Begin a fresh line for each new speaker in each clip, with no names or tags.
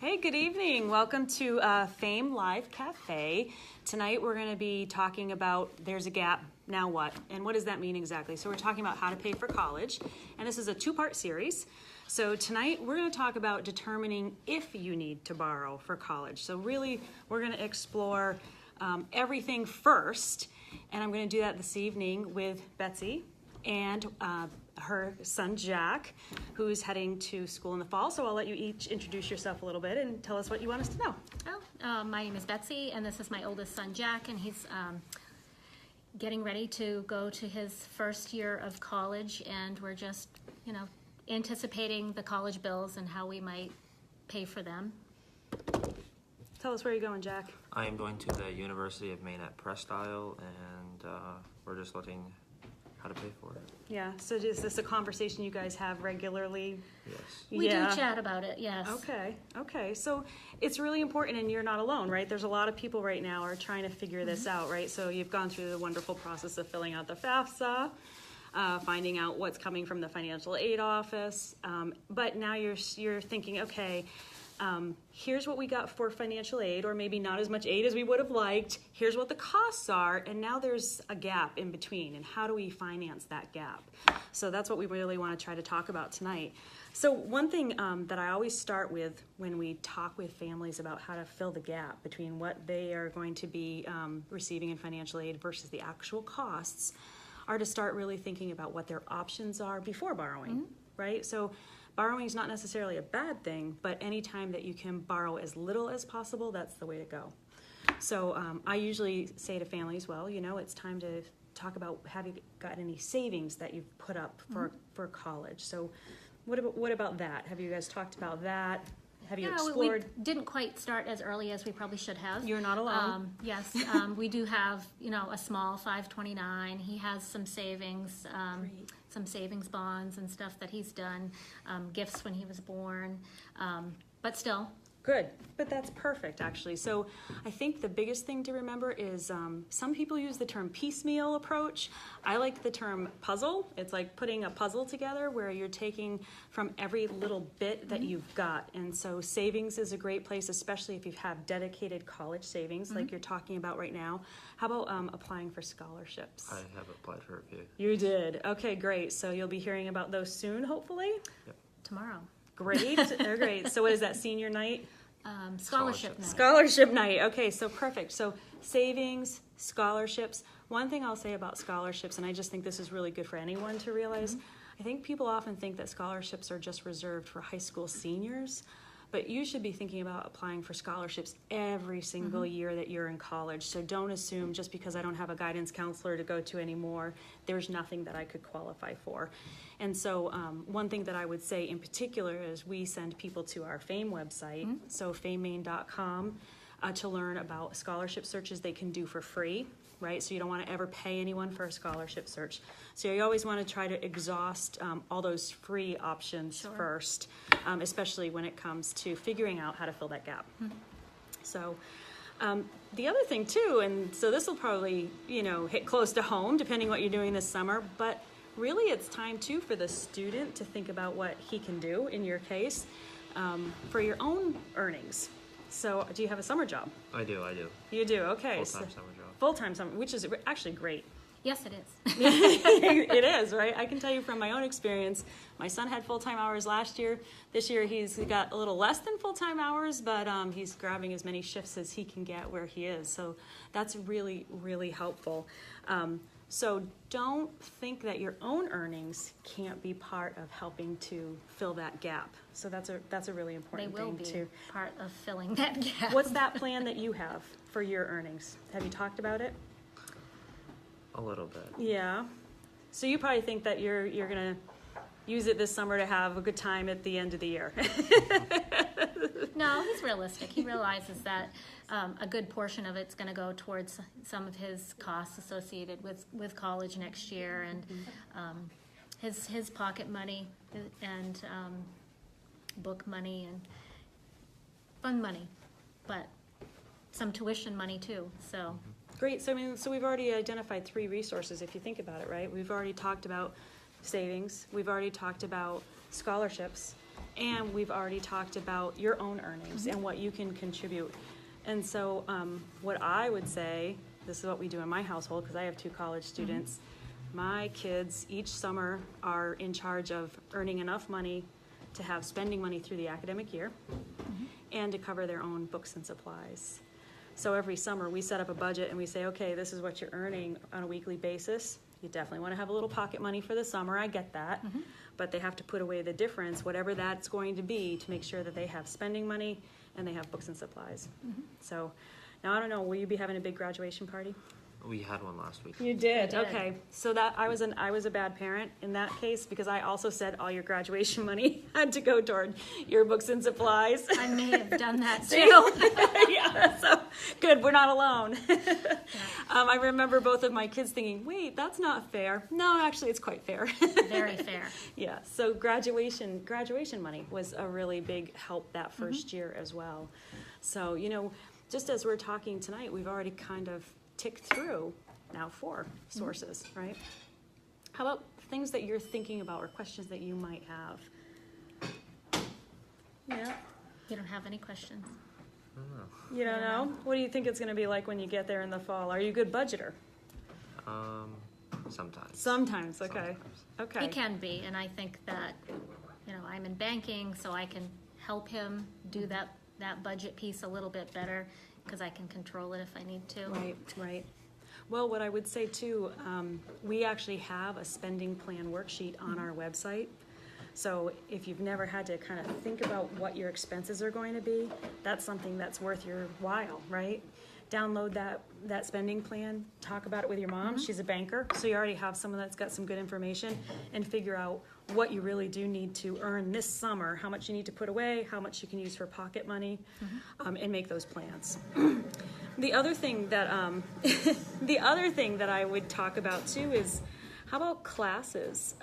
Hey, good evening. Welcome to Fame Live Cafe. Tonight we're going to be talking about there's a gap, now what? And what does that mean exactly? So we're talking about how to pay for college, and this is a two-part series. So tonight we're going to talk about determining if you need to borrow for college. So really we're going to explore everything first, and I'm going to do that this evening with Betsy and her son Jack, who's heading to school in the fall. So I'll let you each introduce yourself a little bit and tell us what you want us to know.
My name is Betsy, and this is my oldest son Jack, and he's getting ready to go to his first year of college, and we're just, anticipating the college bills and how we might pay for them.
Tell us where you're going, Jack.
I am going to the University of Maine at Presque-Isle, and we're just looking how to pay for it.
Yeah, so is this a conversation you guys have regularly?
Yes.
We do chat about it, yes.
Okay. So it's really important, and you're not alone, right? There's a lot of people right now are trying to figure this out, right? So you've gone through the wonderful process of filling out the FAFSA, finding out what's coming from the financial aid office, but now you're thinking, okay, here's what we got for financial aid, or maybe not as much aid as we would have liked. Here's what the costs are, and now there's a gap in between, and how do we finance that gap? So that's what we really want to try to talk about tonight. So one thing that I always start with when we talk with families about how to fill the gap between what they are going to be receiving in financial aid versus the actual costs are to start really thinking about what their options are before borrowing, right? So borrowing is not necessarily a bad thing, but anytime that you can borrow as little as possible, that's the way to go. So I usually say to families, well, it's time to talk about, have you got any savings that you've put up for college? So what about that? Have you guys talked about that? Have you explored?
We didn't quite start as early as we probably should have.
You're not alone.
Yes, we do have, a small 529. He has some savings, some savings bonds and stuff that he's done, gifts when he was born, but still.
Good, but that's perfect actually. So I think the biggest thing to remember is some people use the term piecemeal approach. I like the term puzzle. It's like putting a puzzle together where you're taking from every little bit that you've got. And so savings is a great place, especially if you have dedicated college savings like you're talking about right now. How about applying for scholarships?
I have applied for a few.
You did. Okay, great. So you'll be hearing about those soon, hopefully?
Yep.
Tomorrow.
Great. Oh, great. So what is that, senior night?
Scholarship night.
Scholarship night. Okay, so perfect. So savings, scholarships. One thing I'll say about scholarships, and I just think this is really good for anyone to realize, I think people often think that scholarships are just reserved for high school seniors, but you should be thinking about applying for scholarships every single year that you're in college. So don't assume just because I don't have a guidance counselor to go to anymore, there's nothing that I could qualify for. And so one thing that I would say in particular is we send people to our FAME website, so famemaine.com, to learn about scholarship searches they can do for free, right? So you don't want to ever pay anyone for a scholarship search. So you always want to try to exhaust all those free options first, especially when it comes to figuring out how to fill that gap. So the other thing too, and so this will probably, hit close to home depending what you're doing this summer, but really it's time too for the student to think about what he can do, in your case, for your own earnings. So do you have a summer job?
I do.
You do, okay.
Full-time summer job.
Full-time summer, which is actually great.
Yes, it is.
It is, right? I can tell you from my own experience, my son had full-time hours last year. This year he's got a little less than full-time hours, but he's grabbing as many shifts as he can get where he is. So that's really, really helpful. So don't think that your own earnings can't be part of helping to fill that gap. So that's a really important thing too.
They will be part of filling that gap.
What's that plan that you have for your earnings? Have you talked about it?
A little bit.
Yeah. So you probably think that you're gonna use it this summer to have a good time at the end of the year.
No, he's realistic. He realizes that a good portion of it's going to go towards some of his costs associated with college next year, and his pocket money and book money and fund money, but some tuition money too. So.
Great. So we've already identified 3 resources if you think about it, right? We've already talked about savings. We've already talked about scholarships. And we've already talked about your own earnings and what you can contribute. And so what I would say, this is what we do in my household because I have 2 college students. My kids each summer are in charge of earning enough money to have spending money through the academic year and to cover their own books and supplies. So every summer we set up a budget and we say, okay, this is what you're earning on a weekly basis. You definitely want to have a little pocket money for the summer, I get that. But they have to put away the difference, whatever that's going to be, to make sure that they have spending money and they have books and supplies. So now I don't know, will you be having a big graduation party?
We had one last week.
You did,
did.
okay. So that I was a bad parent in that case because I also said all your graduation money had to go toward your books and supplies.
I may have done that
See?
too.
Yeah, so good, we're not alone. I remember both of my kids thinking, wait, that's not fair. No, actually it's quite fair.
Very fair.
Yeah, so graduation money was a really big help that first year as well. So, just as we're talking tonight, we've already kind of ticked through now 4 sources, right? How about things that you're thinking about or questions that you might have? Yeah.
You don't have any questions?
I don't know.
You don't know? What do you think it's going to be like when you get there in the fall? Are you a good budgeter?
Sometimes.
Sometimes, okay.
Sometimes.
Okay.
He can be, and I think that, I'm in banking, so I can help him do that budget piece a little bit better because I can control it if I need to.
Right. Well, what I would say too, we actually have a spending plan worksheet on our website. So if you've never had to kind of think about what your expenses are going to be, that's something that's worth your while, right? Download that spending plan, talk about it with your mom. She's a banker, so you already have someone that's got some good information, and figure out what you really do need to earn this summer, how much you need to put away, how much you can use for pocket money, and make those plans. The other thing that I would talk about too is, how about classes?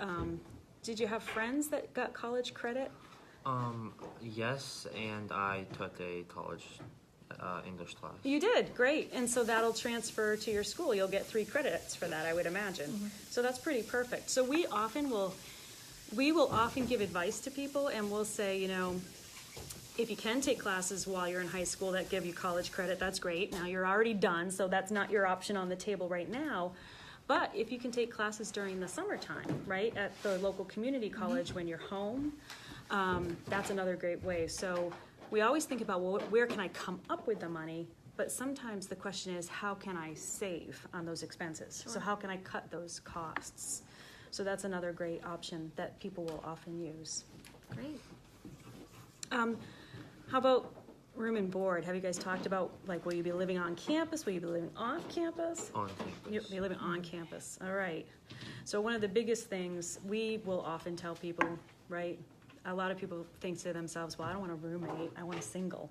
Did you have friends that got college credit?
Yes, and I took a college English class.
You did, great. And so that'll transfer to your school. You'll get 3 credits for that, I would imagine. So that's pretty perfect. So we will often give advice to people, and we'll say, if you can take classes while you're in high school that give you college credit, that's great. Now you're already done, so that's not your option on the table right now. But if you can take classes during the summertime, right, at the local community college when you're home, that's another great way. So we always think about, well, where can I come up with the money? But sometimes the question is, how can I save on those expenses?
Sure.
So how can I cut those costs? So that's another great option that people will often use.
Great.
How about room and board? Have you guys talked about, will you be living on campus? Will you be living off campus?
On campus.
You'll be living on campus. All right. So one of the biggest things we will often tell people, right? A lot of people think to themselves, well, I don't want a roommate. I want a single.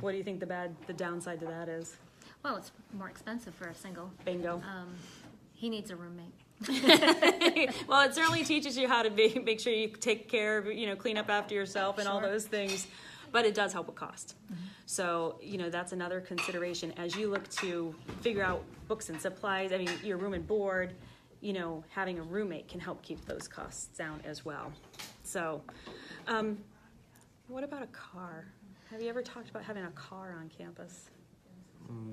What do you think the downside to that is?
Well, it's more expensive for a single.
Bingo.
He needs a roommate.
Well, it certainly teaches you how to make sure you take care of, clean up after yourself and all
Sure.
those things. But it does help with cost. So, that's another consideration as you look to figure out books and supplies. I mean, your room and board, having a roommate can help keep those costs down as well. So, what about a car? Have you ever talked about having a car on campus?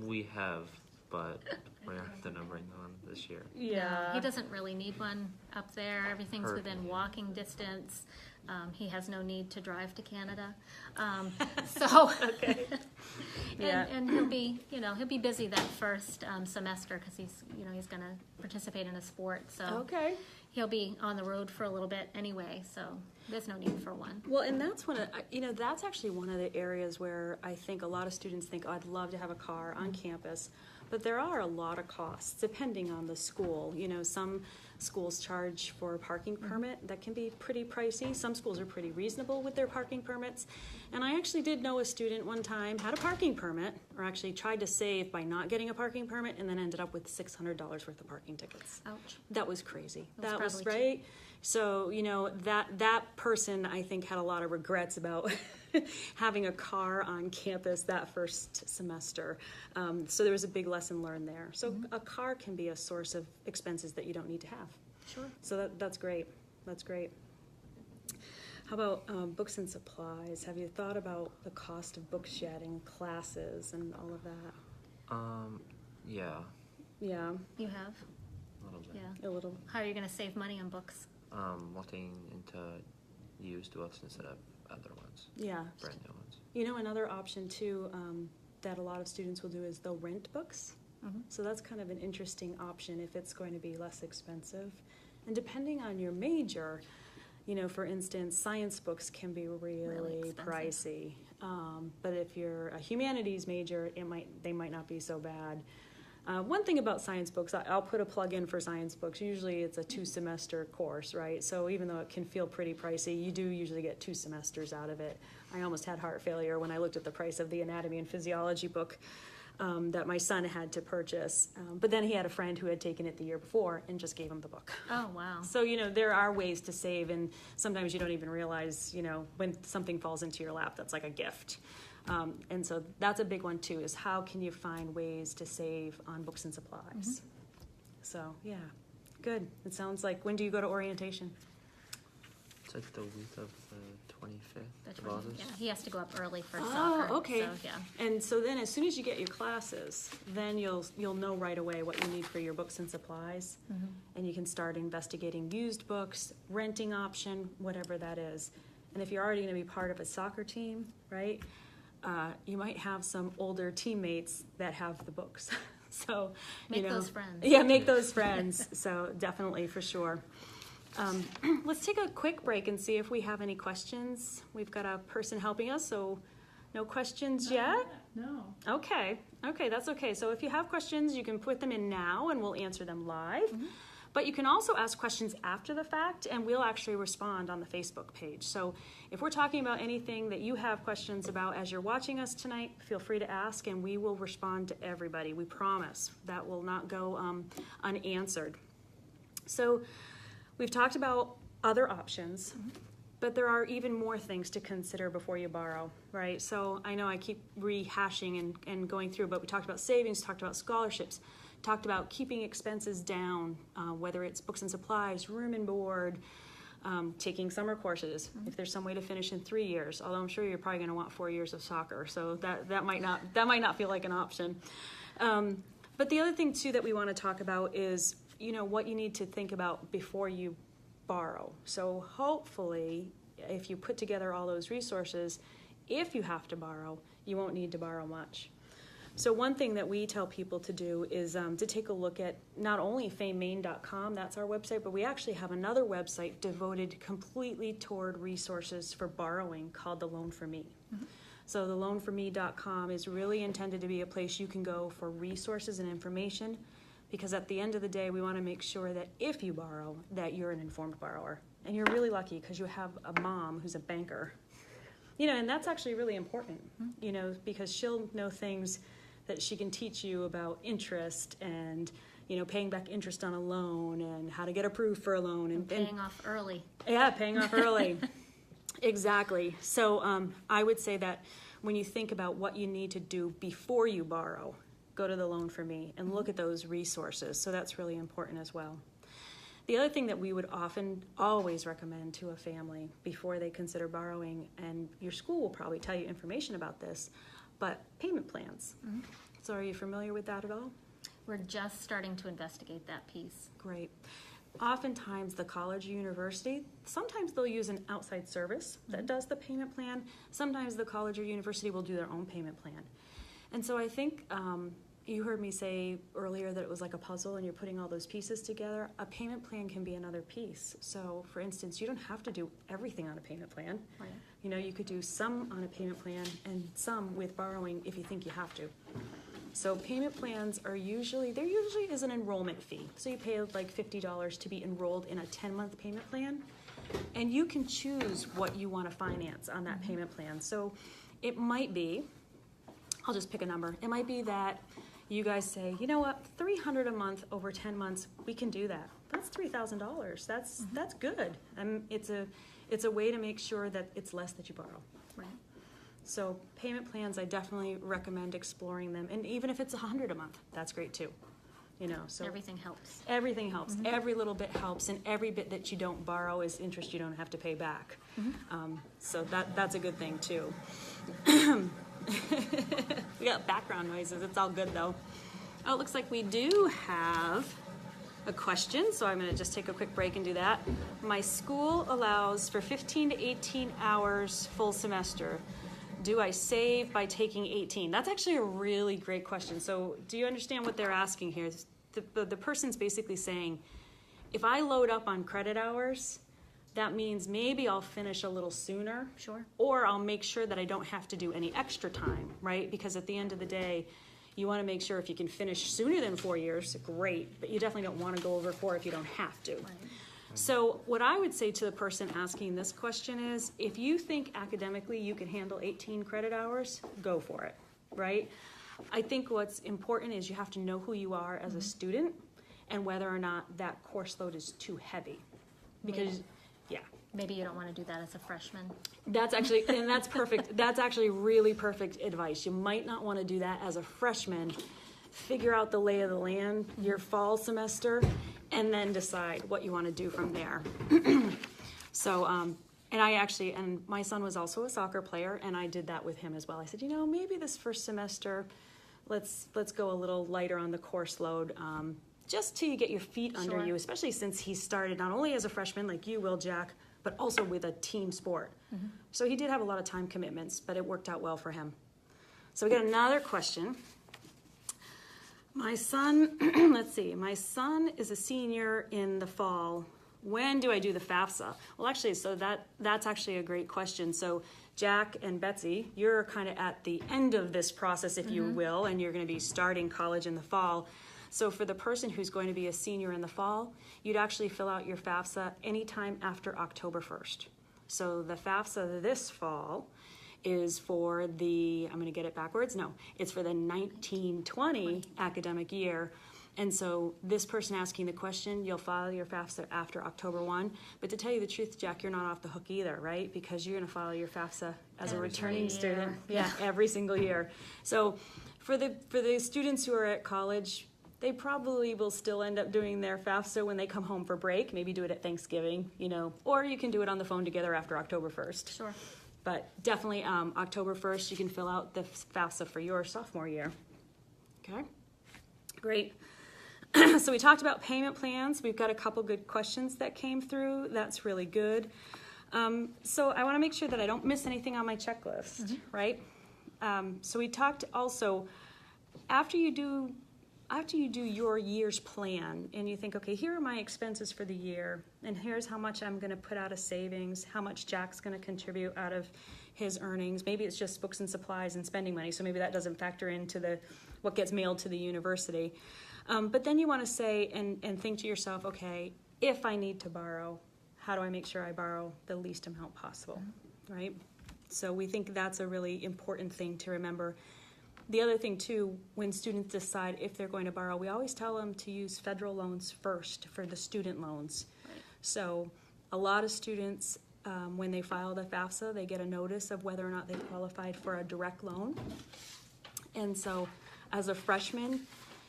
We have, but we're gonna bring one this year.
Yeah.
No, he doesn't really need one up there. Everything's
Perfect.
within walking distance. He has no need to drive to Canada. So,
Okay. Yeah.
and he'll be busy that first semester because he's going to participate in a sport. So
Okay.
he'll be on the road for a little bit anyway. So there's no need for one.
Well, and that's that's actually one of the areas where I think a lot of students think, oh, I'd love to have a car on campus. But there are a lot of costs depending on the school. Some schools charge for a parking permit that can be pretty pricey. Some schools are pretty reasonable with their parking permits. And I actually did know a student one time had a parking permit, or actually tried to save by not getting a parking permit, and then ended up with $600 worth of parking tickets.
Ouch.
That was crazy.
That's
That was
probably cheap.
right. So, that person, I think, had a lot of regrets about having a car on campus that first semester. So there was a big lesson learned there. So a car can be a source of expenses that you don't need to have.
Sure.
So that's great. That's great. How about books and supplies? Have you thought about the cost of book shedding, classes, and all of that?
Yeah,
Yeah,
You have?
a little bit.
Yeah.
a little.
How are you going to save money on books?
Looking into used books instead of other ones,
Yeah.
brand new ones.
You know, another option too that a lot of students will do is they'll rent books.
Mm-hmm.
So that's kind of an interesting option if it's going to be less expensive. And depending on your major, you know, for instance, science books can be really
expensive.
pricey. But if you're a humanities major, they might not be so bad. One thing about science books, I'll put a plug in for science books. Usually it's a 2-semester course, right? So even though it can feel pretty pricey, you do usually get 2 semesters out of it. I almost had heart failure when I looked at the price of the anatomy and physiology book that my son had to purchase. But then he had a friend who had taken it the year before and just gave him the book.
Oh, wow.
So, you know, there are ways to save, and sometimes you don't even realize, you know, when something falls into your lap, that's like a gift. And so that's a big one too, is how can you find ways to save on books and supplies?
Mm-hmm.
So, yeah, good. It sounds like, when do you go to orientation?
It's like the week of the 25th
That's
of
right.
August.
Yeah, he has to go up early for soccer.
okay.
So, yeah.
And so then as soon as you get your classes, then you'll know right away what you need for your books and supplies.
Mm-hmm.
And you can start investigating used books, renting option, whatever that is. And if you're already going to be part of a soccer team, right, you might have some older teammates that have the books. So,
Make
you know,
those friends.
Yeah, make those friends. So definitely, for sure. Let's take a quick break and see if we have any questions. We've got a person helping us, so no questions yet?
No.
Okay, that's okay. So if you have questions, you can put them in now and we'll answer them live.
Mm-hmm.
But you can also ask questions after the fact and we'll actually respond on the Facebook page. So if we're talking about anything that you have questions about as you're watching us tonight, feel free to ask and we will respond to everybody. We promise that will not go unanswered. So we've talked about other options, but there are even more things to consider before you borrow, right? So I know I keep rehashing and going through, but we talked about savings, talked about scholarships, talked about keeping expenses down, whether it's books and supplies, room and board, taking summer courses, if there's some way to finish in 3 years, although I'm sure you're probably going to want 4 years of soccer, so that might not feel like an option. But the other thing too that we want to talk about is, you know, what you need to think about before you borrow. So hopefully, if you put together all those resources, if you have to borrow, you won't need to borrow much. So one thing that we tell people to do is to take a look at not only famemaine.com, that's our website, but we actually have another website devoted completely toward resources for borrowing called The Loan for Me. Mm-hmm. So theloanforme.com is really intended to be a place you can go for resources and information, because at the end of the day, we want to make sure that if you borrow, that you're an informed borrower. And you're really lucky because you have a mom who's a banker. You know, and that's actually really important, you know, because she'll know things that she can teach you about interest and, you know, paying back interest on a loan and how to get approved for a loan.
And paying off early.
Yeah, paying off early. Exactly. So I would say that when you think about what you need to do before you borrow, go to the Loan for Me and look at those resources. So that's really important as well. The other thing that we would always recommend to a family before they consider borrowing, and your school will probably tell you information about this, but payment plans. Mm-hmm. So are you familiar with that at all?
We're just starting to investigate that piece.
Great. Oftentimes the college or university, sometimes they'll use an outside service that does the payment plan. Sometimes the college or university will do their own payment plan. And so I think you heard me say earlier that it was like a puzzle and you're putting all those pieces together. A payment plan can be another piece. So for instance, you don't have to do everything on a payment plan.
Right.
You know, you could do some on a payment plan and some with borrowing if you think you have to. So payment plans there usually is an enrollment fee. So you pay like $50 to be enrolled in a 10-month payment plan. And you can choose what you want to finance on that payment plan. So it might be, I'll just pick a number. It might be that you guys say, you know what, $300 a month over 10 months, we can do that. That's $3,000. That's good. It's a way to make sure that it's less that you borrow.
Right.
So payment plans, I definitely recommend exploring them. And even if it's $100 a month, that's great too. you know, so.
Everything helps.
Everything helps. Every little bit helps, and every bit that you don't borrow is interest you don't have to pay back. So that's a good thing too. We got background noises. It's all good though. Oh, it looks like we do have a question, so I'm going to just take a quick break and do that. My school allows for 15 to 18 hours full semester. Do I save by taking 18? That's actually a really great question. So do you understand what they're asking here? The person's basically saying, if I load up on credit hours, that means maybe I'll finish a little sooner.
Sure.
Or I'll make sure that I don't have to do any extra time, right? Because at the end of the day, you want to make sure if you can finish sooner than 4 years, great. But you definitely don't want to go over 4 if you don't have to.
Right.
So what I would say to the person asking this question is, if you think academically you can handle 18 credit hours, go for it, right? I think what's important is you have to know who you are as a student and whether or not that course load is too heavy. Because, yeah.
Maybe you don't want to do that as a freshman.
That's actually, and that's perfect. That's actually really perfect advice. You might not want to do that as a freshman. Figure out the lay of the land your fall semester, and then decide what you want to do from there. So, and my son was also a soccer player, and I did that with him as well. I said, you know, maybe this first semester, let's go a little lighter on the course load, just till you get your feet under
Sure.
you, especially since he started not only as a freshman like you will, Jack, but also with a team sport. So he did have a lot of time commitments, but it worked out well for him. So we got another question. My son, let's see, my son is a senior in the fall. When do I do the FAFSA? Well, actually, so that's actually a great question. So Jack and Betsy, you're kind of at the end of this process, if you will, and you're going to be starting college in the fall. So for the person who's going to be a senior in the fall, you'd actually fill out your FAFSA anytime after October 1st. So the FAFSA this fall is for the, I'm going to get it backwards, no, it's for the 1920 academic year. And so this person asking the question, you'll file your FAFSA after October 1. But to tell you the truth, Jack, you're not off the hook either, right? Because you're going to file your FAFSA as a returning student. Yeah, every single year. So for the students who are at college, they probably will still end up doing their FAFSA when they come home for break. Maybe do it at Thanksgiving, you know, or you can do it on the phone together after October 1st.
Sure.
But definitely October 1st, you can fill out the FAFSA for your sophomore year. Okay, great. So we talked about payment plans. We've got a couple good questions that came through. That's really good. So I want to make sure that I don't miss anything on my checklist, right? So we talked also, after you do your year's plan and you think, okay, here are my expenses for the year, and here's how much I'm going to put out of savings, how much Jack's going to contribute out of his earnings. Maybe it's just books and supplies and spending money, so maybe that doesn't factor into what gets mailed to the university. But then you want to say and think to yourself, okay, if I need to borrow, how do I make sure I borrow the least amount possible, right? So we think that's a really important thing to remember. The other thing, too, when students decide if they're going to borrow, we always tell them to use federal loans first for the student loans. Right. So a lot of students, when they file the FAFSA, they get a notice of whether or not they qualified for a direct loan. And so as a freshman,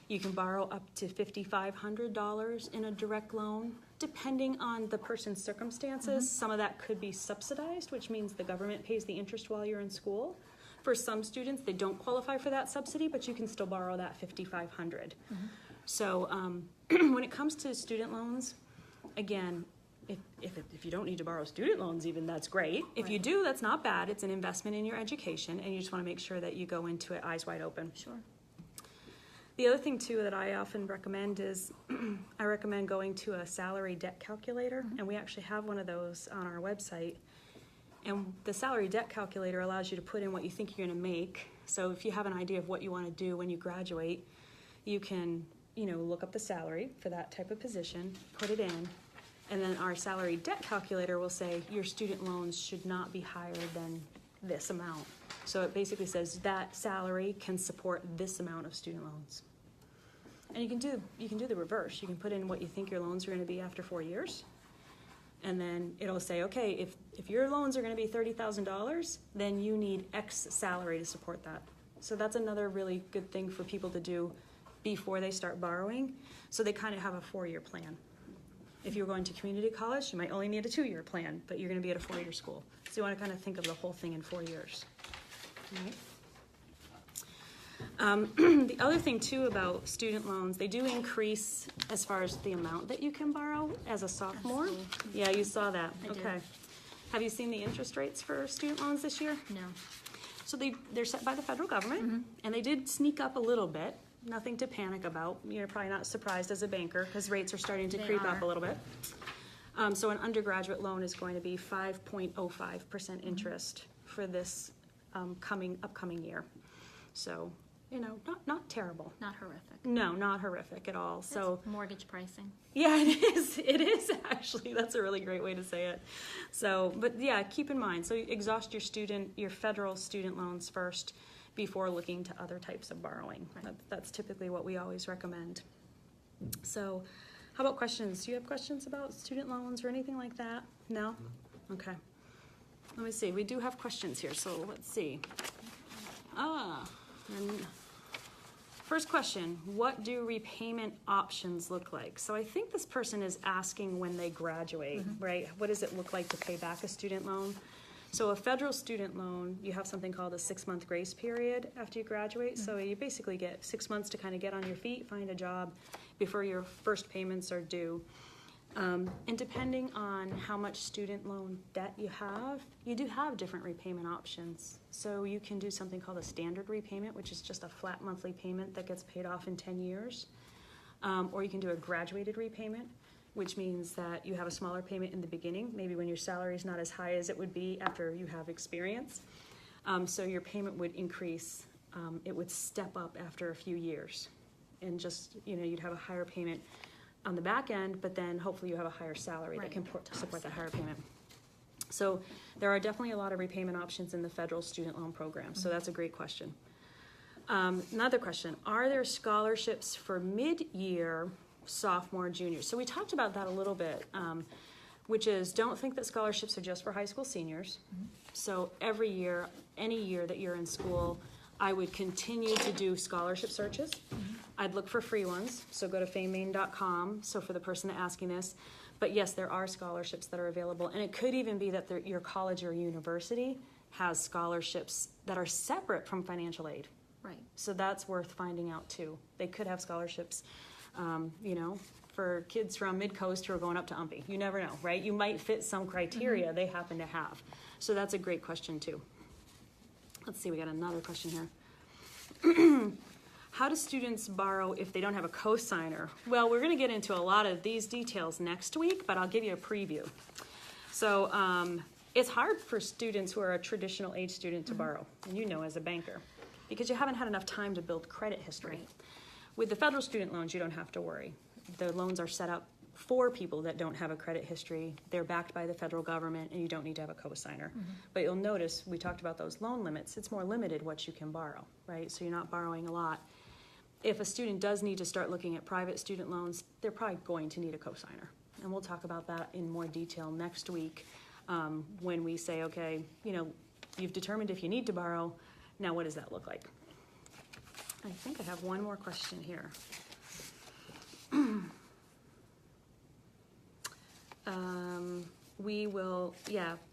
you can borrow up to $5,500 in a direct loan, depending on the person's circumstances. Some of that could be subsidized, which means the government pays the interest while you're in school. For some students, they don't qualify for that subsidy, but you can still borrow that $5,500. So when it comes to student loans, again, if you don't need to borrow student loans even, that's great. If you do, that's not bad. It's an investment in your education, and you just want to make sure that you go into it eyes wide open.
Sure.
The other thing, too, that I often recommend is I recommend going to a salary debt calculator, and we actually have one of those on our website. And the salary debt calculator allows you to put in what you think you're going to make. So if you have an idea of what you want to do when you graduate, you can, look up the salary for that type of position, put it in, and then our salary debt calculator will say your student loans should not be higher than this amount. So it basically says that salary can support this amount of student loans. And you can do the reverse. You can put in what you think your loans are going to be after 4 years. And then it'll say, okay, if your loans are going to be $30,000, then you need X salary to support that. So that's another really good thing for people to do before they start borrowing. So they kind of have a 4-year plan. If you're going to community college, you might only need a 2-year plan, but you're going to be at a 4-year school. So you want to kind of think of the whole thing in 4 years. All right. The other thing too about student loans, they do increase as far as the amount that you can borrow as a sophomore. Yeah, you saw that.
I did.
Okay. Have you seen the interest rates for student loans this year?
No.
So they're set by the federal government, and they did sneak up a little bit. Nothing to panic about. You're probably not surprised as a banker because rates are starting to creep up a little bit. So an undergraduate loan is going to be 5.05% interest for this upcoming year. So, not terrible.
Not horrific.
No, not horrific at all. So
It's mortgage pricing.
yeah, it is. It is actually. That's a really great way to say it. So, but yeah, keep in mind. So exhaust your federal student loans first before looking to other types of borrowing.
Right.
That's typically what we always recommend. So, how about questions? Do you have questions about student loans or anything like that? No? Okay. Let me see. We do have questions here, so let's see. And first question, what do repayment options look like? So I think this person is asking when they graduate, right? What does it look like to pay back a student loan? So a federal student loan, you have something called a 6-month grace period after you graduate. So you basically get 6 months to kind of get on your feet, find a job before your first payments are due. And depending on how much student loan debt you do have different repayment options. So you can do something called a standard repayment, which is just a flat monthly payment that gets paid off in 10 years. Or you can do a graduated repayment, which means that you have a smaller payment in the beginning, maybe when your salary is not as high as it would be after you have experience. So your payment would increase. It would step up after a few years. And just, you'd have a higher payment on the back end, but then hopefully you have a higher salary that can support that higher payment. So there are definitely a lot of repayment options in the federal student loan program. So that's a great question. Another question, are there scholarships for mid-year sophomore, junior? So we talked about that a little bit, which is don't think that scholarships are just for high school seniors. So every year, any year that you're in school, I would continue to do scholarship searches. I'd look for free ones, so go to famemaine.com, so for the person asking this. But yes, there are scholarships that are available, and it could even be that your college or university has scholarships that are separate from financial aid.
Right.
So that's worth finding out too. They could have scholarships, for kids from Mid-Coast who are going up to UMPI. You never know, right? You might fit some criteria they happen to have. So that's a great question too. Let's see, we got another question here. How do students borrow if they don't have a cosigner? Well, we're going to get into a lot of these details next week, but I'll give you a preview. So it's hard for students who are a traditional age student to borrow, and as a banker, because you haven't had enough time to build credit history.
Right.
With the federal student loans, you don't have to worry. The loans are set up for people that don't have a credit history. They're backed by the federal government, and you don't need to have a cosigner. But you'll notice, we talked about those loan limits. It's more limited what you can borrow, right? So you're not borrowing a lot. If a student does need to start looking at private student loans, they're probably going to need a cosigner. And we'll talk about that in more detail next week when we say, okay, you've determined if you need to borrow. Now, what does that look like? I think I have one more question here.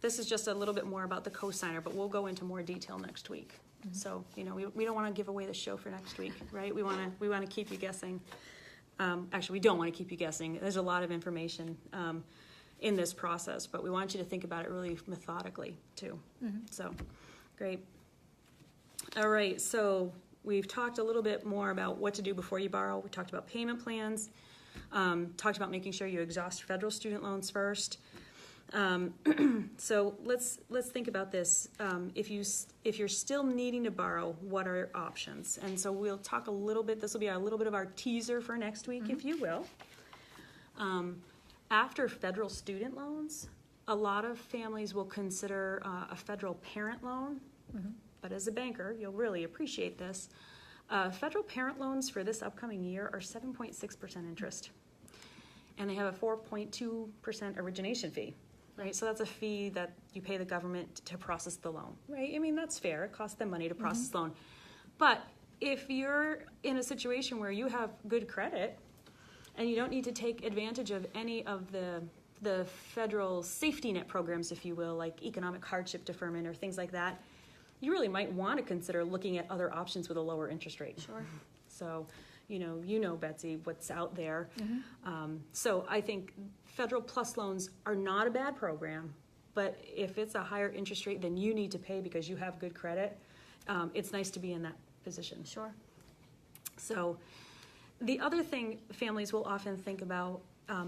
This is just a little bit more about the cosigner, but we'll go into more detail next week. So, we don't want to give away the show for next week, right? We want to keep you guessing. Actually, we don't want to keep you guessing. There's a lot of information in this process, but we want you to think about it really methodically too. So, great. All right, so we've talked a little bit more about what to do before you borrow. We talked about payment plans, talked about making sure you exhaust federal student loans first. So let's think about this. If you're still needing to borrow, what are your options? And so we'll talk a little bit. This will be a little bit of our teaser for next week, if you will. After federal student loans, a lot of families will consider a federal parent loan. But as a banker, you'll really appreciate this. Federal parent loans for this upcoming year are 7.6% interest. And they have a 4.2% origination fee, right? So that's a fee that you pay the government to process the loan, right? I mean, that's fair. It costs them money to process the loan. But if you're in a situation where you have good credit and you don't need to take advantage of any of the federal safety net programs, if you will, like economic hardship deferment or things like that, you really might want to consider looking at other options with a lower interest rate.
Sure.
So, you know, Betsy, what's out there. So I think Federal Plus loans are not a bad program, but if it's a higher interest rate than you need to pay because you have good credit, it's nice to be in that position.
Sure.
So the other thing families will often think about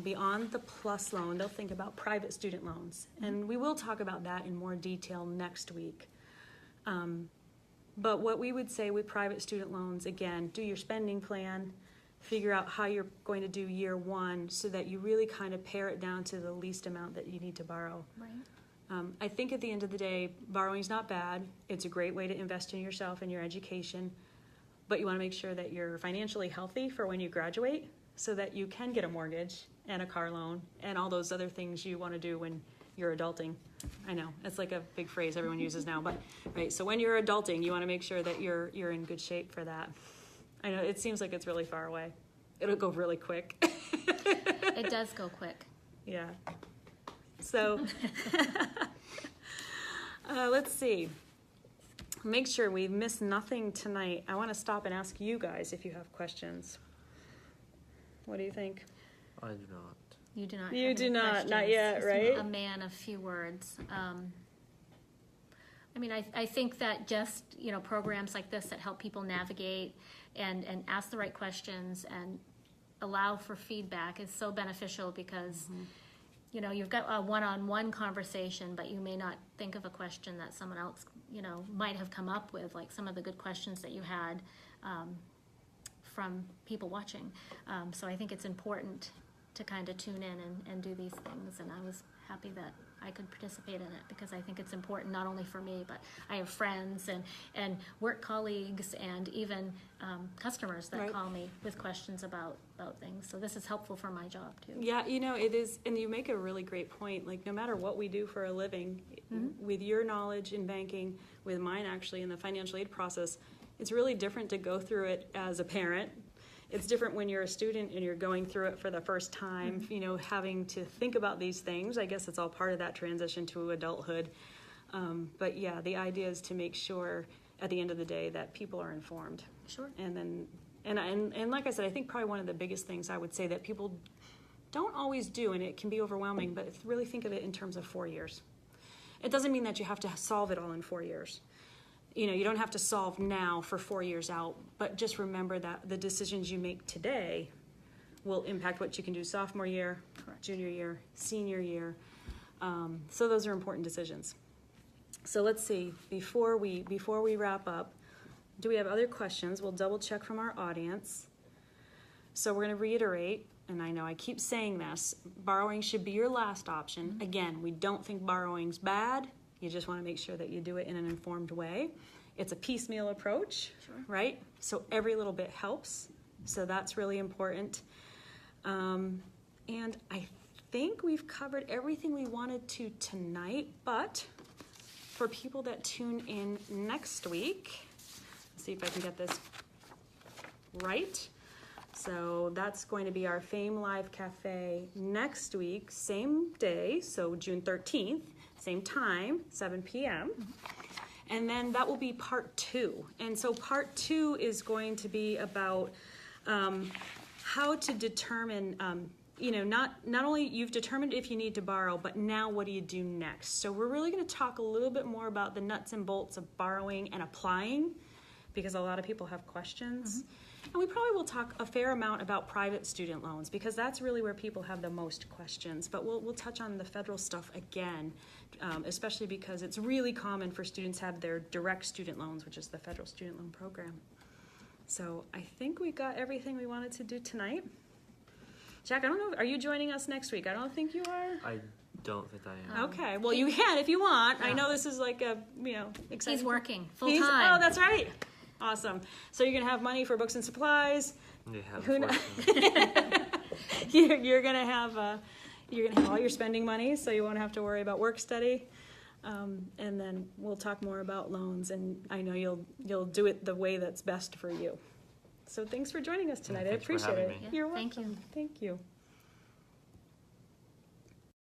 beyond the Plus loan, they'll think about private student loans. And we will talk about that in more detail next week. But what we would say with private student loans, again, do your spending plan, figure out how you're going to do year one so that you really kind of pare it down to the least amount that you need to borrow.
Right.
I think at the end of the day, borrowing's not bad. It's a great way to invest in yourself and your education, but you want to make sure that you're financially healthy for when you graduate so that you can get a mortgage and a car loan and all those other things you want to do when you're adulting. I know, it's like a big phrase everyone uses now, but right, so when you're adulting, you want to make sure that you're in good shape for that. I know, it seems like it's really far away. It'll go really quick.
It does go quick.
Yeah. So, let's see. Make sure we miss nothing tonight. I want to stop and ask you guys if you have questions. What do you think?
I do not.
You do not.
You
have
do
any
not,
questions.
not yet,
Just
right?
A man of few words. I mean, I think that just, programs like this that help people navigate and ask the right questions and allow for feedback is so beneficial because, you've got a one-on-one conversation, but you may not think of a question that someone else, might have come up with, like some of the good questions that you had from people watching. So I think it's important to kind of tune in and do these things, and I was happy that I could participate in it because I think it's important not only for me, but I have friends and work colleagues and even customers that
Right.
call me with questions about things. So this is helpful for my job too.
Yeah, it is, and you make a really great point. Like, no matter what we do for a living, with your knowledge in banking, with mine actually in the financial aid process, it's really different to go through it as a parent. It's different when you're a student and you're going through it for the first time, having to think about these things. I guess it's all part of that transition to adulthood. But yeah, the idea is to make sure at the end of the day that people are informed.
Sure.
And then, and like I said, I think probably one of the biggest things I would say that people don't always do, and it can be overwhelming, but really think of it in terms of 4 years. It doesn't mean that you have to solve it all in 4 years. You don't have to solve now for 4 years out, but just remember that the decisions you make today will impact what you can do sophomore year,
Correct.
junior year, senior year. So those are important decisions. So let's see, before we wrap up, do we have other questions? We'll double check from our audience. So we're going to reiterate, and I know I keep saying this, borrowing should be your last option. Again, we don't think borrowing's bad. You just want to make sure that you do it in an informed way. It's a piecemeal approach,
Sure.
right? So every little bit helps. So that's really important. And I think we've covered everything we wanted to tonight, but for people that tune in next week, let's see if I can get this right. So that's going to be our Fame Live Cafe next week, same day, so June 13th. Same time, 7 p.m. And then that will be part 2. And so part 2 is going to be about how to determine, not only you've determined if you need to borrow, but now what do you do next? So we're really going to talk a little bit more about the nuts and bolts of borrowing and applying, because a lot of people have questions. And we probably will talk a fair amount about private student loans, because that's really where people have the most questions. But we'll touch on the federal stuff again, especially because it's really common for students to have their direct student loans, which is the federal student loan program. So I think we got everything we wanted to do tonight. Jack, I don't know, are you joining us next week? I don't think you are.
I don't think I am.
Okay, well, you can if you want. I know this is like a, exciting.
He's working full
Oh,
time.
that's right. Awesome. So you're gonna have money for books and supplies.
Yeah,
Who kn-
unfortunately.
you're gonna have all your spending money, so you won't have to worry about work study. And then we'll talk more about loans, and I know you'll do it the way that's best for you. So thanks for joining us tonight. I
Thanks for
appreciate
having
it.
me.
Yeah,
You're
thank you.
welcome. Thank you.